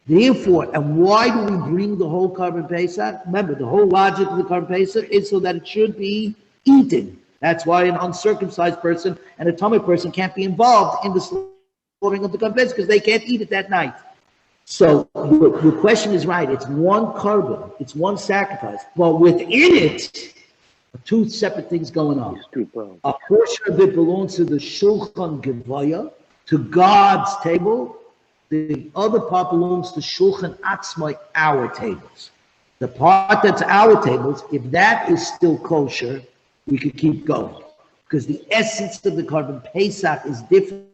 Therefore, and why do we bring the whole Korban Pesach? Remember, the whole logic of the Korban Pesach is so that it should be eaten. That's why an uncircumcised person and a tummy person can't be involved in the slaughtering of the Korban Pesach because they can't eat it that night. So the question is right. It's one carbon. It's one sacrifice. But within it, 2 separate things going on. A portion of it belongs to the Shulchan Gevaya, to God's table. The other part belongs to Shulchan Atzmai, our tables. The part that's our tables, if that is still kosher, we could keep going. Because the essence of the Korban Pesach is different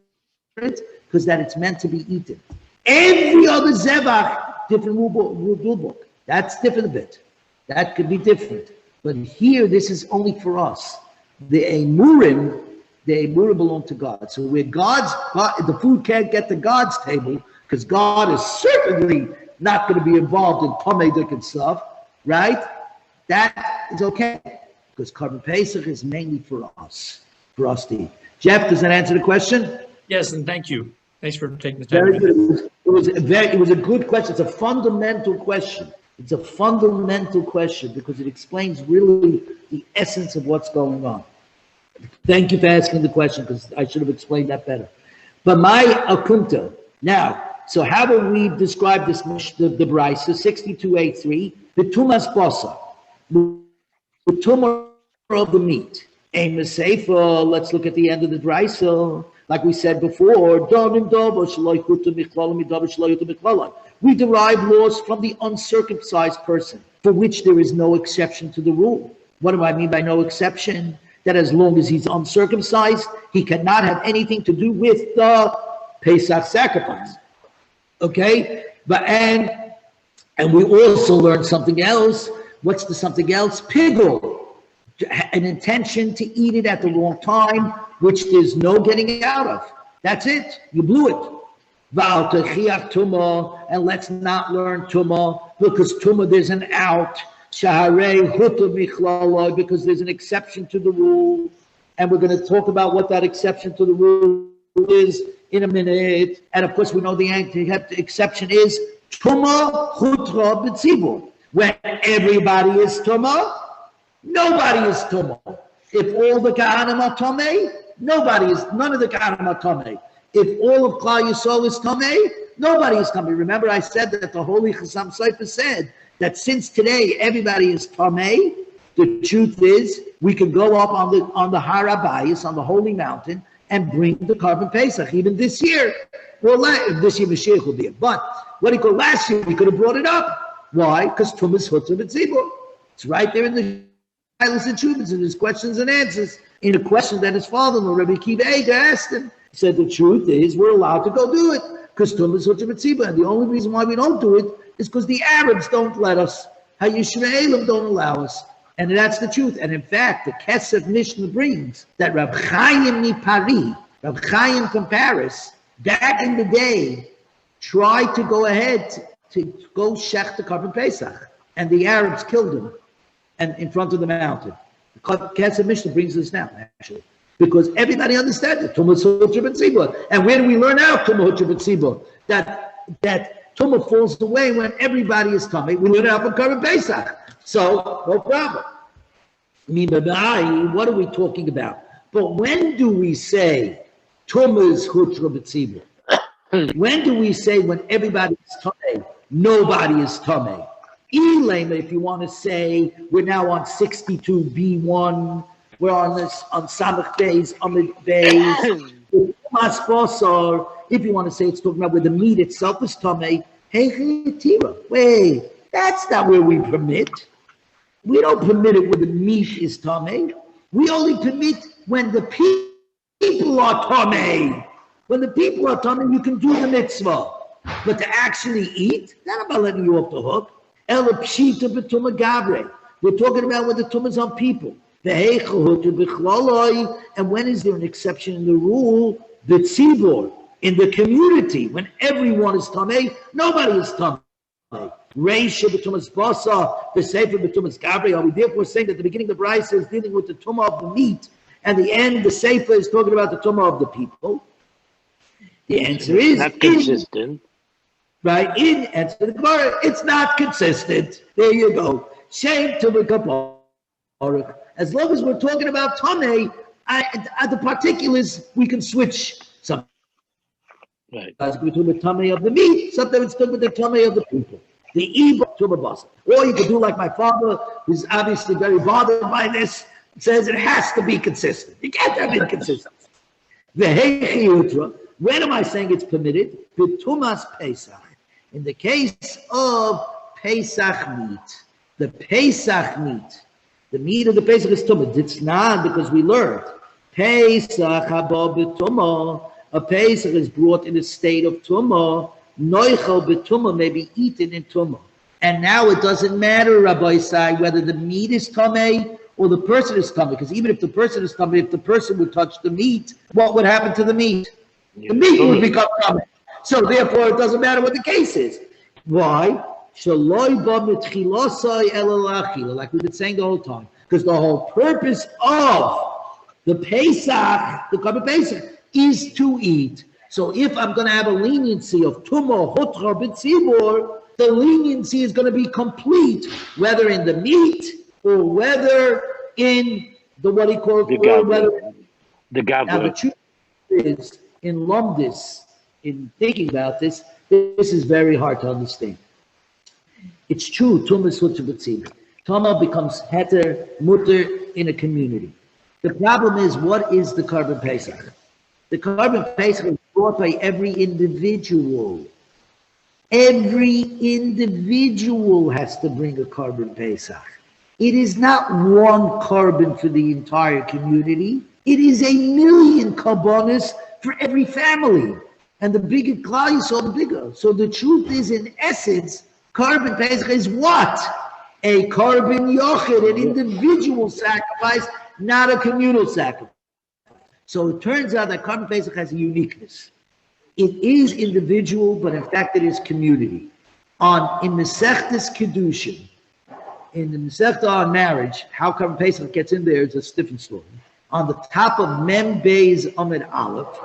because that it's meant to be eaten. Every other Zevach, different rule book. That's different a bit. That could be different. But here, this is only for us. The emurim belong to God. So where the food can't get to God's table, because God is certainly not going to be involved in Tomei and stuff, right? That is okay. Because Korban Pesach is mainly for us to eat. Jeff, does that answer the question? Yes, and thank you. Thanks for taking the time. Very good. It was a good question. It's a fundamental question. It's a fundamental question because it explains really the essence of what's going on. Thank you for asking the question because I should have explained that better. But my akunta. Now, so how do we describe this, the Brisa, 6283, the tumas basa, the tumor of the meat. Aim the sefer, let's look at the end of the Brisa. Like we said before, we derive laws from the uncircumcised person, for which there is no exception to the rule. What do I mean by no exception? That as long as he's uncircumcised, he cannot have anything to do with the Pesach sacrifice. Okay? And we also learned something else. What's the something else? Pigul. An intention to eat it at the wrong time, which there's no getting out of. That's it. You blew it. And let's not learn Tumah, because Tumah there's an out. Because there's an exception to the rule. And we're going to talk about what that exception to the rule is in a minute. And of course, we know the exception is Tumah Chutra B'tzibur. When everybody is Tumah, nobody is Tumah. If all the Kahanim are Tomei, none of the Kahanim are Tomei. If all of Klal Yisrael is Tomei, nobody is Tomei. Remember I said that the Holy Chasam Sofer said that since today everybody is Tameh, the truth is we can go up on the Har Habayis, on the holy mountain, and bring the Carbon Pesach even this year. Well, this year Mashiach will be it. But what do you call last year? We could have brought it up. Why? Because Tumas Hutzah B'Tzibur. It's right there in the Shilas and Shuvas, and his questions and answers. In a question that his father-in-law, Rabbi Kiva Eiger, asked him, he said the truth is we're allowed to go do it because Tumas Hutzah B'Tzibur. And the only reason why we don't do it is because the Arabs don't let us. HaYishmaelim don't allow us. And that's the truth. And in fact, the Kesef Mishnah brings that Rab Chaim Mipari, Rab Chaim from Paris, back in the day, tried to go ahead to go shech the Carbon Pesach. And the Arabs killed him and in front of the mountain. The Kesef Mishnah brings this now, actually. Because everybody understands it. Tumah Hutzah B'Tzibur. And where do we learn out Tumah Hutzah B'Tzibur? That Tumah falls away when everybody is coming. We learn it out from Carbon Pesach. So, no problem. What are we talking about? But when do we say Tumah's Hutzah B'Tzibur? When do we say when everybody is Tameh, nobody is Tameh? Elema, if you want to say we're now on 62B1, we're on Samach Beis, Amid Beis, Tumas Basar, if you want to say it's talking about where the meat itself is Tameh, wait, that's not where we permit. We don't permit it when the meat is Tameh. We only permit when the people are Tameh. When the people are Tameh, you can do the mitzvah. But to actually eat, not about letting you off the hook. Ela pshita b'tumah gabre. We're talking about when the tumah is on people. And when is there an exception in the rule? The tzibur, in the community, when everyone is Tameh, nobody is Tameh. Reisha b'tumas basa, b'sefer b'tumas gabri. Are we therefore saying that the beginning of the brayso is dealing with the tumah of the meat, and the end, the sefer, is talking about the tumah of the people? The answer is not consistent. Right? In answer to the Gemara, it's not consistent. There you go. Shame to the Kapar. As long as we're talking about Tameh, the particulars, we can switch some. Right. We're talking about Tameh of the meat, sometimes it's talking about the Tameh of the people. The evil Tumah Basa. Or you could do like my father, who's obviously very bothered by this, says it has to be consistent. You can't have inconsistency. The Heichi Utra, when am I saying it's permitted? B'tumas Pesach. In the case of Pesach meat, the Pesach meat, the meat of the Pesach is Tumah. It's not because we learned. Pesach haba b'tumah. A Pesach is brought in a state of Tumah. Noichel b'tumah may be eaten in Tumah. And now it doesn't matter, Rabbi Isai, whether the meat is Tameh or the person is Tameh. Because even if the person is Tameh, if the person would touch the meat, what would happen to the meat? The meat would become Tameh. So therefore, it doesn't matter what the case is. Why? Like we've been saying the whole time. Because the whole purpose of the Pesach, the Carbon Pesach, is to eat. So if I'm going to have a leniency of Tumah, Hutzah B'Tzibur, the leniency is going to be complete, whether in the meat or whether in the what he calls the gabra. Now the truth is, in Lumdis, in thinking about this is very hard to understand. It's true, Tumah is Hutzah B'Tzibur. Tumah becomes heter, mutter in a community. The problem is, what is the Carbon Pesach? The Carbon Pesach is brought by every individual. Every individual has to bring a Carbon Pesach. It is not one carbon for the entire community. It is 1,000,000 carbonas for every family. And the bigger klal is so the bigger. So the truth is, in essence, Carbon Pesach is what? A carbon yochid, an individual sacrifice, not a communal sacrifice. So it turns out that Carbon Pesach has a uniqueness. It is individual, but in fact it is community. In Masechtas Kedushin, in the Masechta on marriage, how Carbon Pesach gets in there is a different story. On the top of Mem Beis Amid Aleph,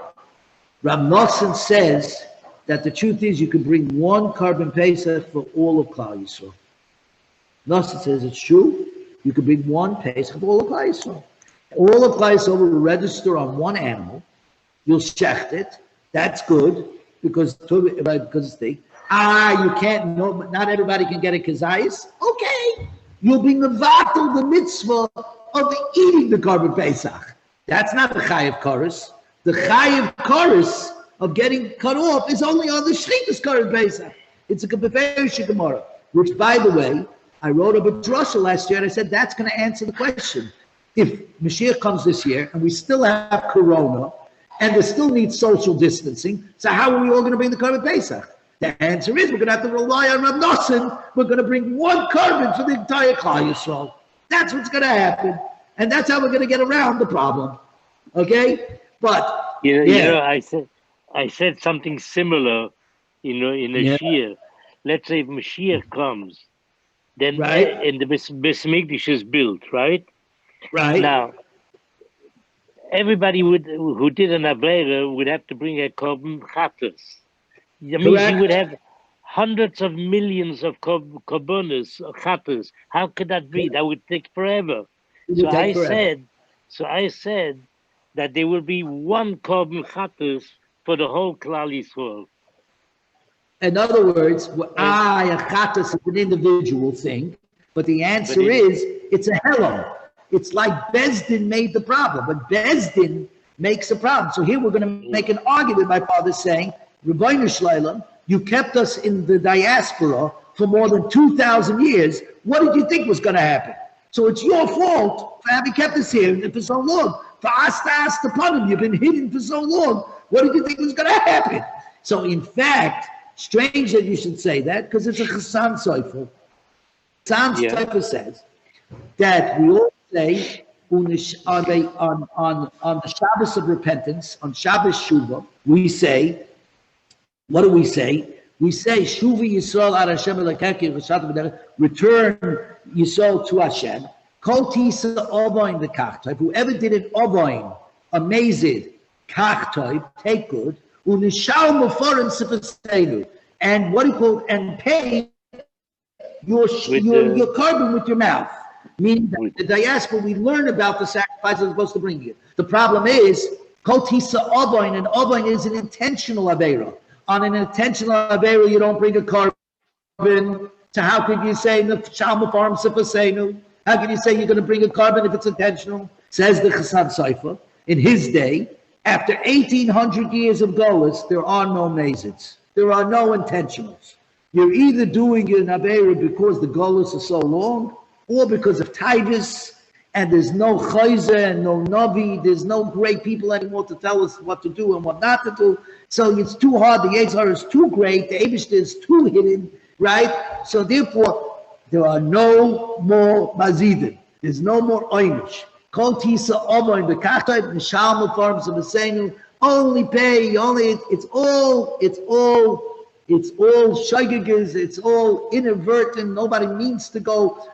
Rav Nosson says that the truth is you can bring one Carbon Pesach for all of Klal Yisrael. Nosson says it's true. You can bring one Pesach for all of Klal Yisrael. All of Klal Yisrael will register on one animal. You'll shecht it. That's good because it's big. You can't, no, not everybody can get a kazayas. Okay, you'll be mevatel the mitzvah of eating the korban pesach. That's not the chayav chorus. The chayav chorus of getting cut off is only on the shchitas korban pesach. It's a beferish gemara, which, by the way, I wrote a drasha last year, and I said that's going to answer the question. If Mashiach comes this year and we still have Corona and we still need social distancing, so how are we all going to bring the korban pesach? The answer is we're going to have to rely on Rav Nosson. We're going to bring one korban for the entire Klal Yisrael. That's what's going to happen, and that's how we're going to get around the problem. Okay, but you know, I said something similar, in a year. Let's say if Mashiach comes, then and the Beis Mikdash is built, right? Right. Now, everybody who did an Avera would have to bring a korban chatas. I mean, you would have hundreds of millions of korbanos, chatas. How could that be? That would take forever. So I said that there will be one korban chatas for the whole Klal Yisrael. In other words, a chatas is an individual thing, but the answer is it's a hello. It's like Bezdin made the problem, but Bezdin makes a problem. So here we're going to make an argument, my father saying, Rebbeinu Shleilam, you kept us in the diaspora for more than 2,000 years. What did you think was going to happen? So it's your fault for having kept us here for so long. For us to ask upon him, you've been hidden for so long. What did you think was going to happen? So in fact, strange that you should say that, because it's a Chassan Sofer. Chassan Sofer says that we all say on the Shabbos of repentance, on Shabbos Shuvah, we say, what do we say? We say, Shuva Yisrael ad Hashem Elokecha, return Yisrael to Hashem. Kol tisa ovoin the kachtoy. Whoever did an ovoin, amazing kachtoy, take good. Unishal moforim sifasenu. And what do you call? And pay your korban with your mouth. Meaning that the diaspora, we learn about the sacrifice we're supposed to bring you. The problem is, kol tisa ovoin, and ovoin is an intentional avera. On an intentional avera, you don't bring a korban. So how could you say nefshal moforim sifasenu? How can you say you're going to bring a korban if it's intentional? Says the Chassan Sofer. In his day, after 1,800 years of Golus, there are no mazits. There are no intentionals. You're either doing it in Aveira because the Golus is so long, or because of Titus, and there's no Chayzer and no Navi, there's no great people anymore to tell us what to do and what not to do. So it's too hard, the Yetzirah is too great, the Eibishter is too hidden, right? So therefore, there are no more Mazidim. There's no more Oynish. Kol tisa omoin b'kachtoy b'nishal mofarm z'basenu. Only pay, it's all shaygigas, it's all inadvertent, nobody means to go,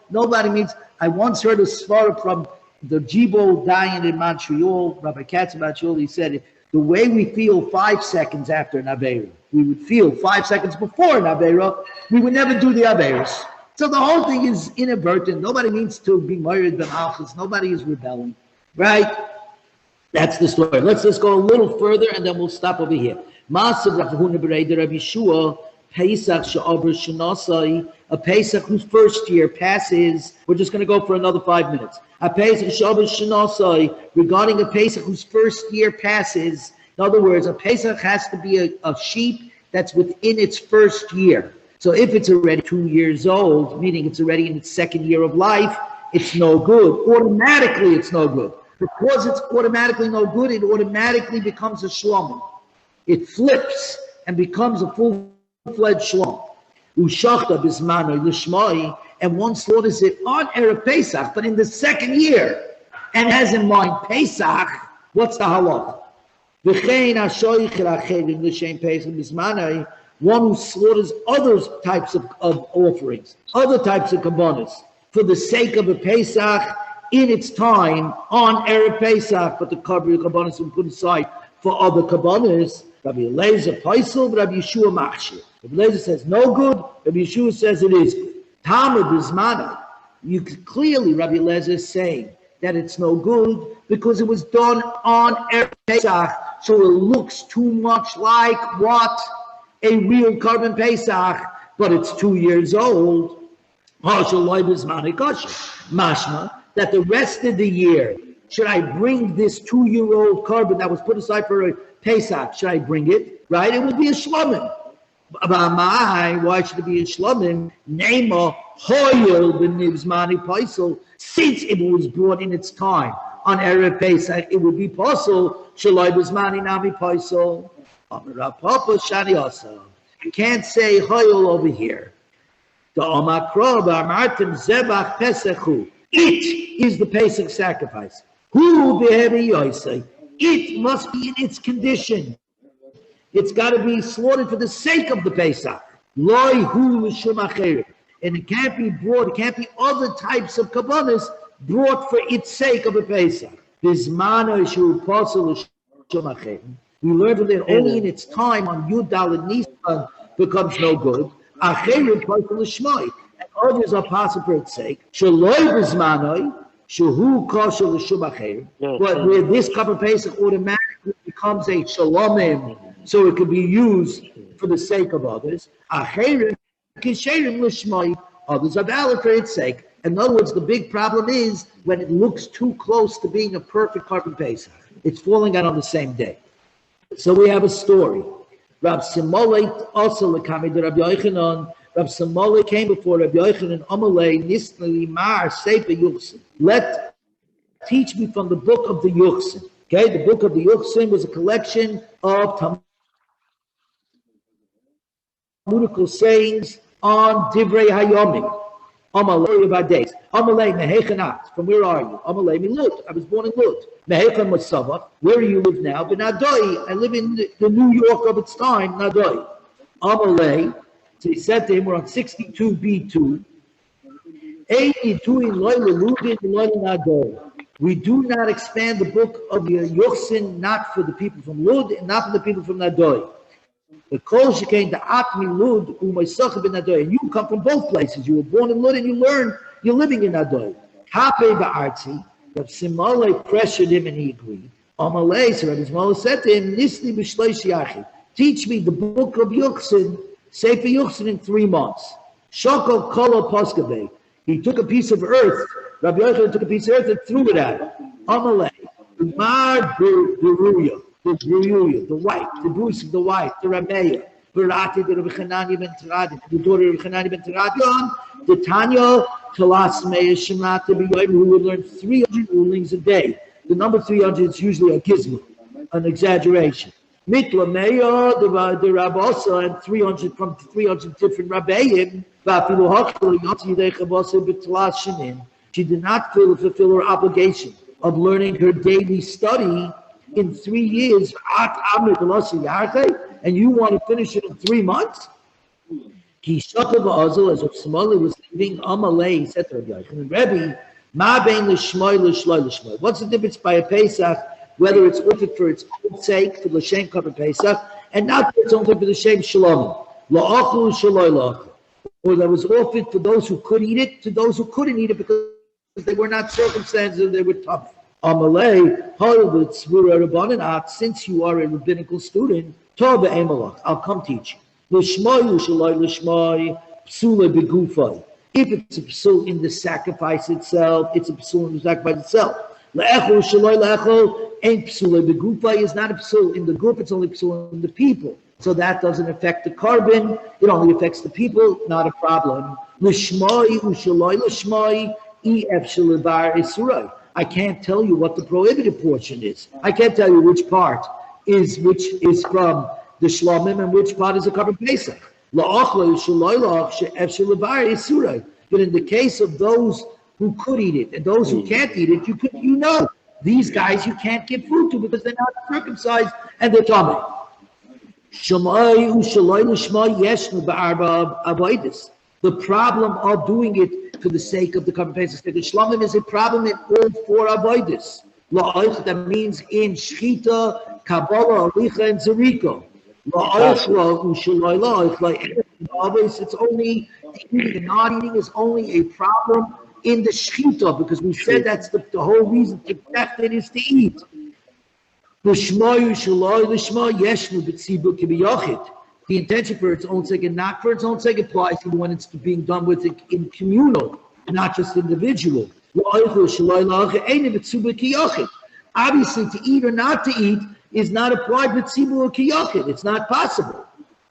I once heard a svara from the Jibo Dayan in Montreal, Rabbi Katz in Montreal, he said, the way we feel 5 seconds after an Aveira, we would feel 5 seconds before an Aveira, we would never do the Aveiras. So the whole thing is inadvertent. Nobody means to be married ben Alchas. Nobody is rebelling, right? That's the story. Let's just go a little further, and then we'll stop over here. Ma'asav Rav Huna b'Reider Rav Yeshua Pesach she'aber shenasai, a Pesach whose first year passes. We're just going to go for another 5 minutes. A Pesach she'aber shenasai, regarding a Pesach whose first year passes. In other words, a Pesach has to be a sheep that's within its first year. So if it's already 2 years old, meaning it's already in its second year of life, it's no good. Automatically, it's no good. Because it's automatically no good, it automatically becomes a shlom. It flips and becomes a full-fledged shlom. Ushachta bismanoi lishmai, and one slaughters it on Erev Pesach, but in the second year, and has in mind Pesach. What's the halach? V'chein hashoich rachevim l'shem Pesach bismanoi. One who slaughters other types of offerings, other types of kabbanas, for the sake of a Pesach in its time on Erev Pesach, but the kabbanas will put aside for other kabbanas. Rabbi Eliezer Paisel, Rabbi Yeshua Machshir. Rabbi Eliezer says no good, Rabbi Yeshua says it is good. Talmud Bismana, you could clearly, Rabbi Eliezer is saying that it's no good because it was done on Erev Pesach, so it looks too much like what? a real carbon Pesach, but it's 2 years old. Mashma, that the rest of the year, should I bring this 2-year-old carbon that was put aside for a Pesach? Should I bring it? Right? It would be a shlomim. Why should it be a shlomim? Nema hoyel b'nivzmani paisel. Since it was brought in its time on Erev Pesach, it would be possible. Shaloi b'zmani nami paisel. Papa shani asa. You can't say hoyel over here. The Omakro Martin Zebach Pesachu. It is the Pesach sacrifice. Who behevi Yosei? It must be in its condition. It's got to be slaughtered for the sake of the Pesach. Loi hu l'shum acher. And it can't be brought, it can't be other types of kabbalas brought for its sake of a Pesach. Bismano shu posel l'shum acher. We learned that only in its time on Yud Daled Nisan becomes no good. Acherim posel l'shmoi. And others are possible for its sake. Shaloi bismanoi. Shehu kosher l'shum acher. But where this carbon Pesach automatically becomes a shalomim, so it could be used for the sake of others. Acherim kisherim l'shmoi. Others are valid for its sake. In other words, the big problem is when it looks too close to being a perfect carbon Pesach. It's falling out on the same day. So we have a story. Rab Simolei also lekami the Rabbi Yochanan. Rab Simolei came before Rabbi Yochanan Amalei Nisnali Mar Sefer Yuchsin. Teach me from the book of the Yuchsin. Okay, the book of the Yuchsin was a collection of Talmudical sayings on Divrei Hayomi. Amalei about days. Amalei mehechanat. From where are you? Amalei mi Lud. I was born in Lud. Mehechan Masava. Where do you live now? But Nadoi. I live in the New York of its time. Nadoi. Amalei. So he said to him, we're on 62b2. We do not expand the book of the Yuchsin, not for the people from Lud and not for the people from Nadoi. The Kol Shekain the Atmi Lud Umaysacha ben Nadoi. And you come from both places. You were born in Lud and you learn you're living in Nadoi. Kape ba'artzi. Rav Simolei pressured him and he agreed. Amalei, so Rav Simolei said to him, Nisli b'shleish yachi. Teach me the book of Yuchsin, Sefer Yuchsin in 3 months. Shokol kolo poskave. He took a piece of earth. Rabbi Yochanan took a piece of earth and threw it at him. Amalei. Mar beruya. The Bruyuya, the wife, the Bruce, the wife, the Rameya, Berati, the Rabbi Chanani ben Teradi, the daughter of Chanani ben Teradi, the Tanya, Talas Meya Shemata B'Yoim, who would learn 300 rulings a day. The number 300 is usually a gizmo, an exaggeration. Mitla Meya, the Rabosa, and 300 from 300 different Rabbeim. She did not fulfill her obligation of learning her daily study in 3 years, and you want to finish it in 3 months? As if Simolei was leaving Amalei, he said to Rabbi Yochanan, Rebbe, what's the difference by a Pesach, whether it's offered for its own sake, for the Shem Carbon Pesach, and not for its own sake, for the Shem Shalom, or that was offered for those who could eat it, to those who couldn't eat it because they were not circumcised and they were tough. Amalei, since you are a rabbinical student, I'll come teach you. If it's a psul in the sacrifice itself, it's a psul in the sacrifice itself. Is not a psul in the group, it's only psul in the people. So that doesn't affect the carbon, it only affects the people, not a problem. I can't tell you what the prohibited portion is. I can't tell you which part is from the Shlomim and which part is a carbon Pesach. But in the case of those who could eat it and those who can't eat it, you know these guys you can't give food to because they're not circumcised and they're tummy. The problem of doing it for the sake of the carbon Pesach, the Shlomim is a problem in all 4 avoiders. That means in Shchita, Kabbalah, Alicha, and Zeriko. It's only the not eating is only a problem in the Shchita because we said that's the whole reason to protect it is to eat. The intention for its own sake and not for its own sake applies even when it's being done with it in communal, not just individual. Obviously, to eat or not to eat is not applied with tzibur or kiyachid. It's not possible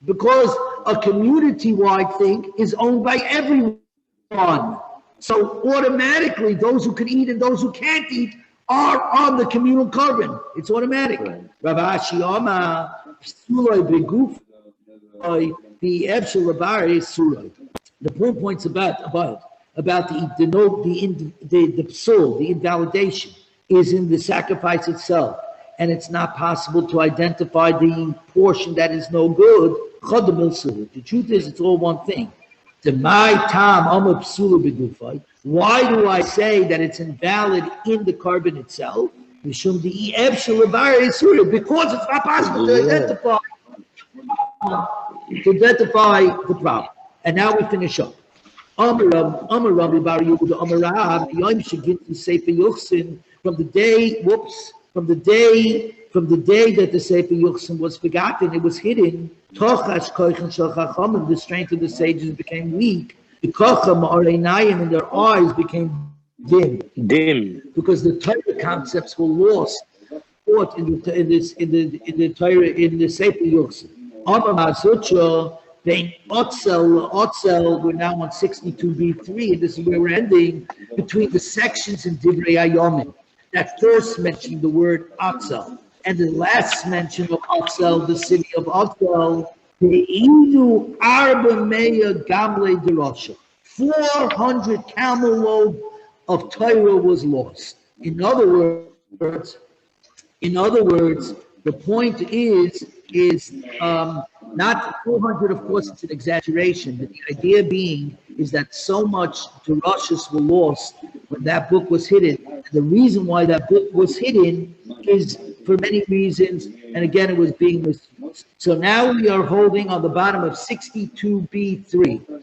because a community-wide thing is owned by everyone. So automatically, those who can eat and those who can't eat are on the communal carbon. It's automatic. Rav Ashi Amar, Suloi Beguf, the Ebshel Rabari is Suloi. The points about the psul, the invalidation, is in the sacrifice itself, and it's not possible to identify the portion that is no good. The truth is, it's all one thing. Why do I say that it's invalid in the carbon itself? Because it's not possible to identify the problem. And now we finish up. From the day that the Sefer Yuchsin was forgotten, it was hidden. The strength of the sages became weak. The kocham areinaim, and their eyes became dim. Because the Torah concepts were lost in the Torah, in the Sefer Yuchsin. We're now on 62b3, and this is where we're ending, between the sections in Divrei Yomi that first mentioned the word Atzel, and the last mention of Atzel, the city of Atzel, the Inu Arba Meya Gamle Derosha. 400 camel load of Torah was lost. In other words, the point is not 400, of course, it's an exaggeration, but the idea being is that so much Derashas were lost when that book was hidden. And the reason why that book was hidden is for many reasons, and again, it was being misused. So now we are holding on the bottom of 62b3.